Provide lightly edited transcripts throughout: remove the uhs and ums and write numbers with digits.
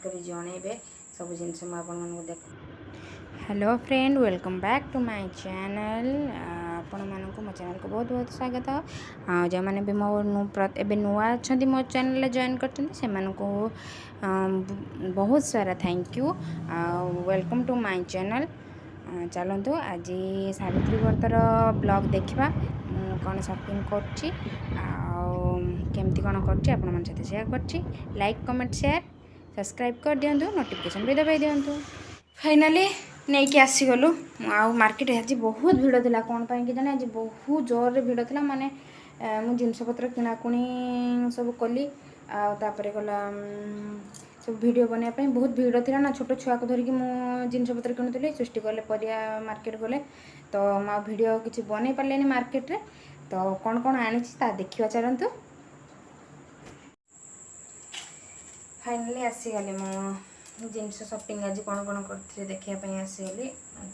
कर जनइबे सब जिन देख। Hello friend, welcome back to my channel. आपण मानक मो चैनल को बहुत बहुत स्वागत। जो मैंने भी मो एबे नुआ अच्छा मो चैनल जॉइन करते बहुत सारा thank you. Welcome to my channel. चलतु आज सावित्री व्रतर ब्लॉग देखा कौन शॉपिंग करमती कौन कर शेयर कर लाइक कमेंट शेयर सब्सक्राइब कर दिंतु नोटिफिकेशन भी दबाई दिंतु। फाइनाली नहीं कि आसीगलु आ मार्केट आज बहुत भिड़ था कौन पाई कि जाने आज बहुत जोर भिड़ था माने मु जिनपतर किणाकुणी सब कली आपर गला सब वीडियो बनवाई बहुत भिड़ था ना छोट छुआ को धरिकी मु जिनपतर किणुली सृष्टि गले परिया मार्केट गले तो मु वीडियो किसी बन पारे मार्केट रे तो कौन कौन आनी देखा चलतु। फाइनाली आसीगली मु जिनस शॉपिंग आज कौन कौन कर देखापी आसीगली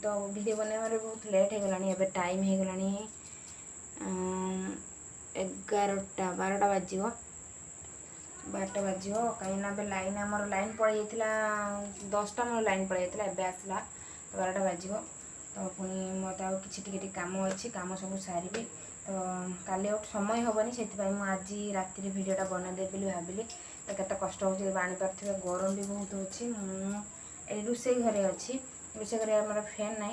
तो वीडियो बनवार बहुत लेट हो गलानी। एबे टाइम हो गलानी 11टा 12टा बाजिव कहीं लाइन आमर लाइन पड़े 10टा मोर लाइन पड़े एबे आसला तो 12टा बाजिव तो पुणी मत आ कि कम अच्छी कम सब सारी तो काली समय हेनी से आज राति भिडटा बनदे भाविली तो केत कष्ट हो जापारे गरम भी बहुत अच्छी रोसे घरे अच्छी रोसे घरे आम फैन ना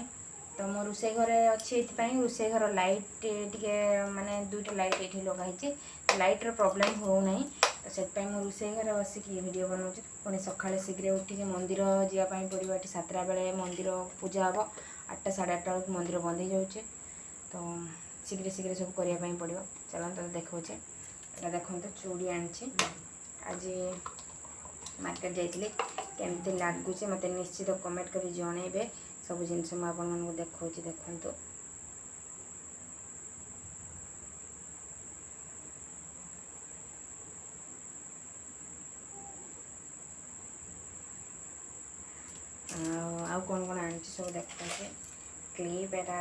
तो मो रोसे घरे अच्छी रोसे घर लाइट टे माने 2टा लाइट ये लगाई लाइट्र प्रोब्लेम हो ना तो से रोसे घरे बसिक वीडियो बनाऊँ पुणी सका शीघ्र उठिक मंदिर जावाई पड़ो ये 7टा बेले मंदिर पूजा हम 8टा 8:30 बेलू मंदिर बंद हो जाऊे तो शीघ्र शीघ्र सब करने पड़ो। चलते देखा यहाँ देखो चूड़ी आनी आज मार्केट जाइए केमती लगुच मत निश्चित कमेंट कर जनइबे सब जिनस मुझे देखा देखु। आउ कौन कौन आनी सब देखा क्लिप एटा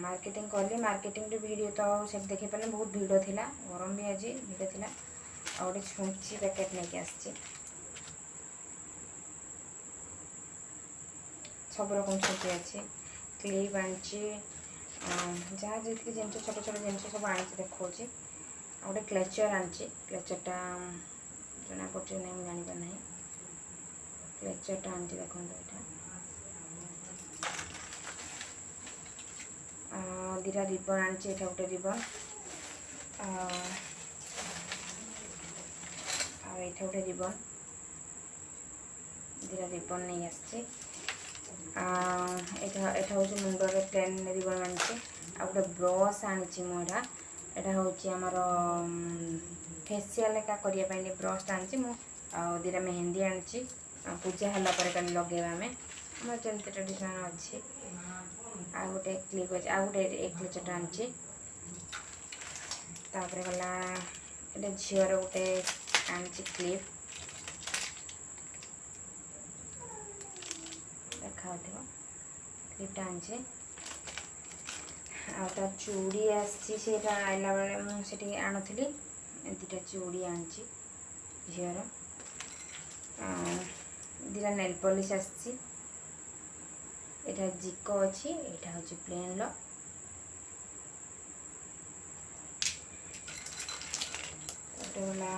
मार्केटिंग कली मार्केटिंग वीडियो तो सब देखे पारे बहुत भिड़ था गरम भी आज भिड़ था आ गए छुंची पैकेट नहीं आसी सब रकम छुंची अच्छी क्लिप आनी जहाँ जी जिन छोट छोट जिन सब आनी देखा आ गए क्लेचर आनी क्लेचरटा जना पड़े नहीं जापर ना क्लेचरटा आनी देखो यहाँ 2टा रिबन आनी गोटे रिबन ये गोटे रिबन 2टा रिबन नहीं आसी एटा हूँ मुंडर प्लेन रिबन आनी आ गए ब्रश आनी मुझा यहाँ हूँ आमर फेसियाल का करने ब्रश आनी 2टा मेहंदी आनी पूजा है लगे आम जमी ट्रेडिशनल अच्छी आ गए क्लिप अच्छे आ गए एक क्लेचरटा आनी गला ये झीवर गोटे आनी क्लिप देखा क्लिपटा आनी आ चूड़ी आसी आइला बेले मुझे आणुली 2टा चूड़ी आनी झीवर 2टा नेल पॉलिश आसी एटा जिको अच्छी यहाँ हूँ प्लेन लो गला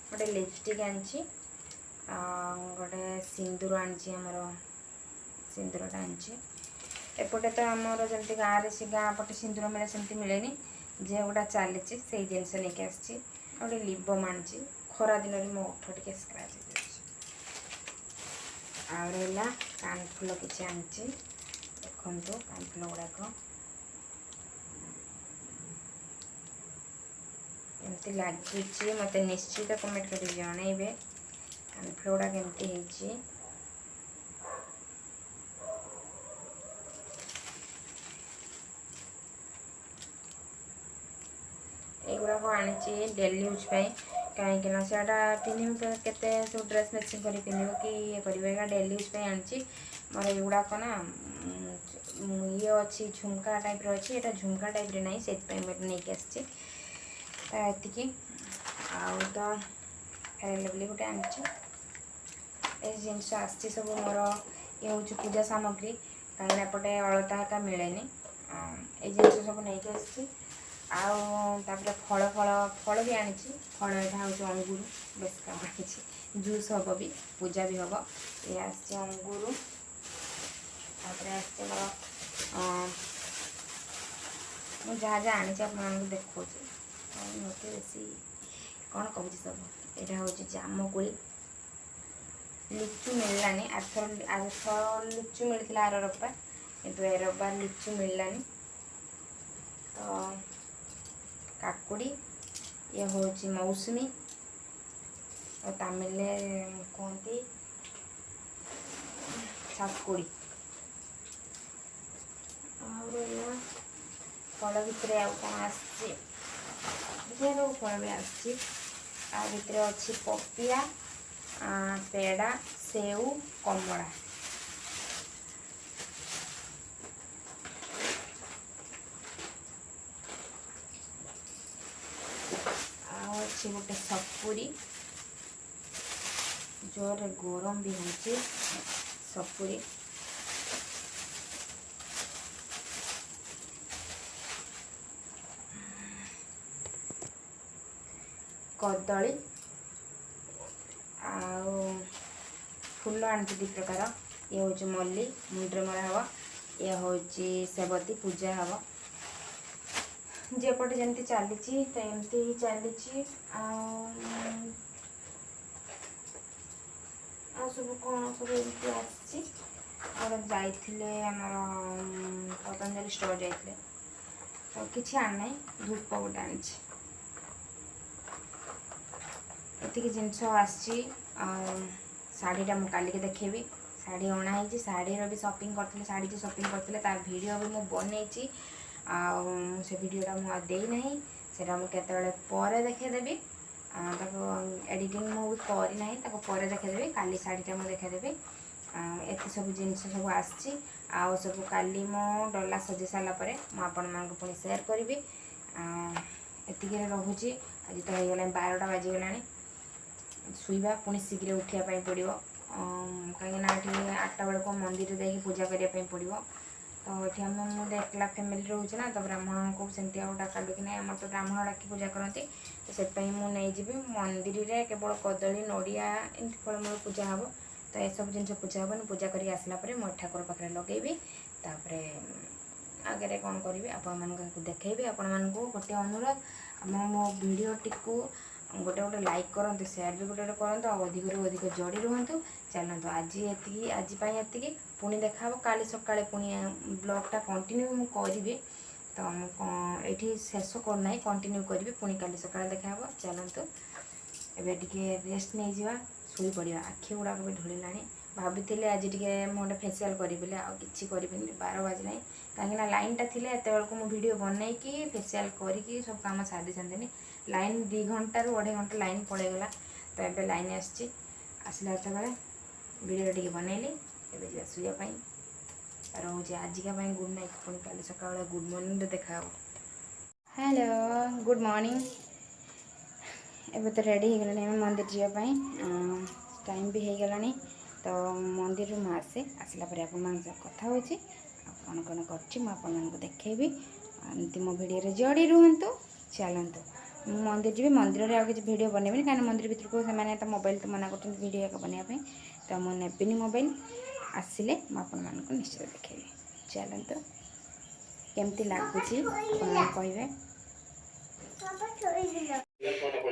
गोटे लिपस्टिक आनी गोटे सिंदूर आनी आमर सिंदूरटा आनी एपटे तो आमर जमी गाँव से गाँ पटे सिंदूर मिले सेमती मिले जे गोटा चली से जिनस नहीं आसी गोटे लिबम आनी खरा दिन मो ओठ टे स्क्राच आ रहा कानफुल किसी आनी देखु कानफुल गुड़ाक एमती लगुच मत निश्चित कमेंट कर जनइबे कानफुल गुड़ा केमती एगुड़ाक आनी डेली यूज कहीं सेटा पिंध के सब ड्रेस मैचिंग कर पिंध कि ये कर डेली यूज आनी मोर युड़ाक ना ये अच्छी झुमका टाइप अच्छी यहाँ झुमका टाइप ना से नहीं आसती एति आ तो ଦେଖାଇଲେ बोली गोटे आनी जिनस आसी सब मोर ये हूँ पूजा सामग्री कहीं एपटे अलता एका मिले ये जिनस सब नहीं आसी आउे फल फल फल भी आनी फल यहाँ हूँ अंगूर बेस काम जूस हम भी पूजा भी हम ये अंगूर मुझे जहाँ जहाँ आनी आप देखा मत बेसी कौन कहूँ सब यहाँ हूँ जामुकोली लिचु मिललानी आरथर लिचु मिलता आर रविवार किंतु ए रविवार लिचु मिललानी तो काकुड़ी ये हूँ मौसमी और तमिल कहती सातकुड़ी फल भितर आउ कौन आसी फल भी आसी भितर अच्छी पपिया पेड़ा सेऊ कमला अच्छी गोटे सपुरी जोर गरम भी होची सपुरी कदली फूल आनी दी प्रकार ये हूँ मल्ली मुंड्रे मरा हम ये हूँ सेवती पूजा हम जेपटे जमी चली तो एमती ही चली सब कौन सब एमती आते आमर पतंजलि स्टोर जाते तो किसी आना धूप गोटे आनी ये जिनस आसी शाढ़ीटा मुझे के देखेबी शाढ़ी अणाई शाढ़ी भी शॉपिंग करते शाढ़ी जो शॉपिंग करते तार वीडियो भी मुझे बनई से वीडियोटा मुझे देना से मुझे देखेदेवी एडिटिंग मुझे करना पर देखेदेवी काली शाढ़ीटा मुझे देखेदेवी एत सब जिन सब आसी सब काली मो डला सजे सारापर मुझे पुणी सेयार करी एतिक रोचे आज तो हो गला 12टा बाजिगला शुवा पुणी शीघ्र उठापी पड़ो कहीं 8टा बेलू मंदिर जाकि पूजा करने पड़ो तो ये मुझे एकला फैमिली रोचे ना तो ब्राह्मण को सेमती डाकलु कि नहीं आम तो ब्राह्मण डाकी पूजा करती तो से मुझे मंदिर में केवल कदली नड़िया एमती फलमूल पूजा हम तो यह सब जिन पूजा हम पूजा कर आसला मो ठाकुर पाखे लगेबी तापर आगे कौन करी आपण देखी आपण गोटे अनुरोध मो भिडटी को गोटे गोटे लाइक करूँ सेयार भी गोटे करूँ अधिक अधिक जोड़ी रुहतु चलतु आज ये पुणी देखा काली सका पुणी ब्लॉगटा कंटिन्यू मु करी तो ये शेष करना कंटिन्यू करी पुणी काली सका देखा चलतु एबे टिके रेस्ट नहीं जावा शुई पड़ा आखि गुड़ाक भी ढूला भाभी आज टे मुझे फेसियाल करी बोले आ कि 12 बाजना कहीं लाइनटा थी एत बेलू मुझे वीडियो बनई कि फेसियाल करी सब कम सारी छाती लाइन 2 घंटा रू 2.5 घंटा लाइन पड़ेगला तो ये लाइन आसला वीडियो टे बनइली ए शुआपाई रोचे आजिका गुड नाइट पुणी काली सका गुड मॉर्निंग देखा हेलो गुड मॉर्निंग एबे तो रेडी हो गलानी मंदिर जावाई टाइम भी हो गलानी तो मंदिर में आसला आपण कथा हो कौन कौन कर देखेबी एमती मो भिडियो जोड़ी रुहतु चलतु मंदिर जी मंदिर में आगे भिड बनैबी कहीं मंदिर भितर को तो मोबाइल तो मना कर भिडियो बनवाई तो मुझे नेबिनी मोबाइल आसिले मुझे निश्चित देखेबी चलतु केमती लगुच कहे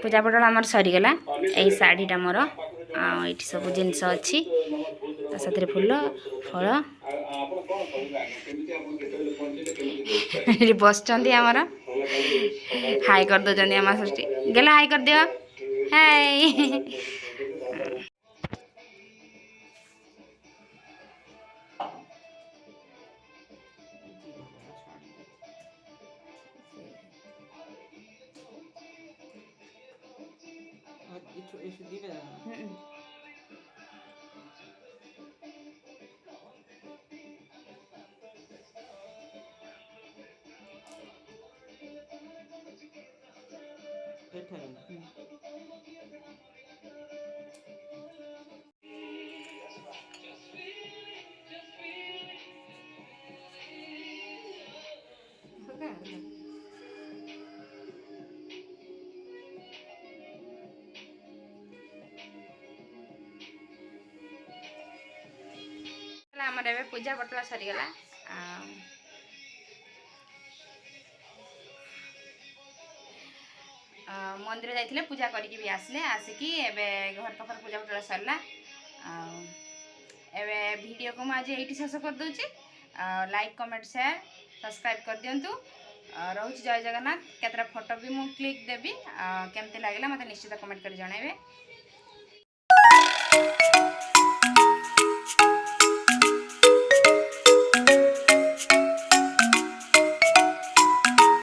पूजा पटल आमर सरीगला यही शाढ़ीटा मोर ये सब जिनस अच्छी साथ फूल फल बस आमर हाई कर दौरान आम सृष्टि गला हाई कर दियो हाय आमर ए पूजा पटला सरीगला मंदिर जाइए पूजा करके भी आसले आसिकी एवं घर पाखर पूजा पटला सरला एवं वीडियो को मुझे ये शेष कर दूची लाइक कमेंट शेयर सब्सक्राइब कर दिंतु रोच जय जगन्नाथ केतरा फोटो भी मु क्लिक देवी केमती लगे मत निश्चित कमेंट कर जनइबे।